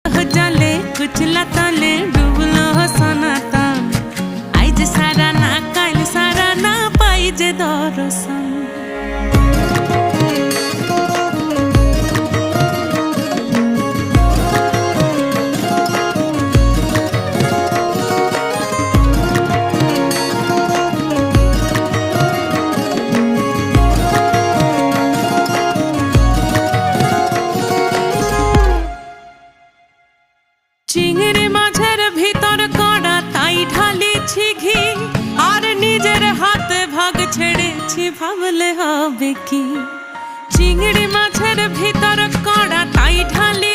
জালে কুচলা তালে ডুবলো সনাতন আইজ সারা না কাল সারা না পাই যে দর্শন চিংড়ি মাছের ভিতর কড়া তাই ঢালিছি ঘি আর নিজের হাতে ভাগ ছেড়েছি ভাবলে হবে কি চিংড়ি মাছের ভিতর কড়া তাই ঢালি